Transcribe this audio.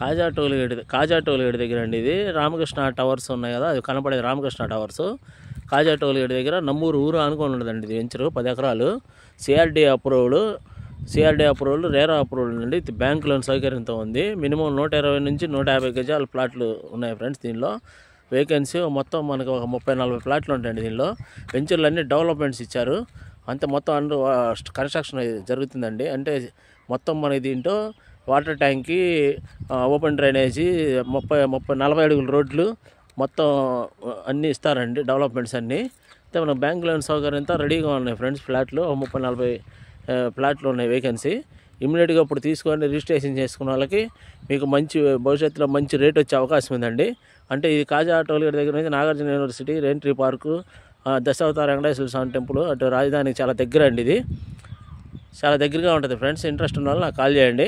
కాజా tollgate దగ్గర అండి. ఇది రామకృష్ణ టవర్స్ ఉన్నాయి కదా, అది కనపడేది రామకృష్ణ టవర్స్. కాజా టోల్గేట్ దగ్గర నమ్మూరు ఊరు అనుకోని ఉండదండి. ఇది వెంచరు 10 ఎకరాలు, సిఆర్డీ అప్రూవల్, రేరా అప్రూవల్ అండి. ఇది బ్యాంక్ లోన్ సౌకర్యంతో ఉంది. మినిమం 120 నుంచి 150 గజాల ప్లాట్లు ఉన్నాయి ఫ్రెండ్స్. దీనిలో వేకెన్సీ మొత్తం మనకు ఒక 30-40 ప్లాట్లు ఉంటాయండి. దీనిలో వెంచర్లు అన్నీ డెవలప్మెంట్స్ ఇచ్చారు. అంతే మొత్తం అండర్ కన్స్ట్రక్షన్ జరుగుతుందండి. అంటే మొత్తం మనకి దీంట్లో వాటర్ ట్యాంక్కి, ఓపెన్ డ్రైనేజీ, 30-40 అడుగుల రోడ్లు మొత్తం అన్నీ ఇస్తారండి. డెవలప్మెంట్స్ అన్నీ అయితే మన బ్యాంక్ లోన్ సౌకర్యంతో రెడీగా ఉన్నాయి ఫ్రెండ్స్. ఫ్లాట్లు 30-40 ఫ్లాట్లు ఉన్నాయి వేకెన్సీ. ఇమ్మీడియట్గా ఇప్పుడు తీసుకొని రిజిస్ట్రేషన్ చేసుకున్న వాళ్ళకి మీకు మంచి భవిష్యత్తులో మంచి రేట్ వచ్చే అవకాశం ఉందండి. అంటే ఇది కాజా టోల్గేట్ దగ్గర నుంచి నాగార్జున యూనివర్సిటీ, రెయిన్ట్రీ పార్కు, దశావతార వెంకటేశ్వర స్వామి టెంపుల్, అటు రాజధానికి చాలా దగ్గర అండి. ఇది చాలా దగ్గరగా ఉంటుంది ఫ్రెండ్స్. ఇంట్రెస్ట్ ఉన్న వాళ్ళు నాకు కాల్ చేయండి.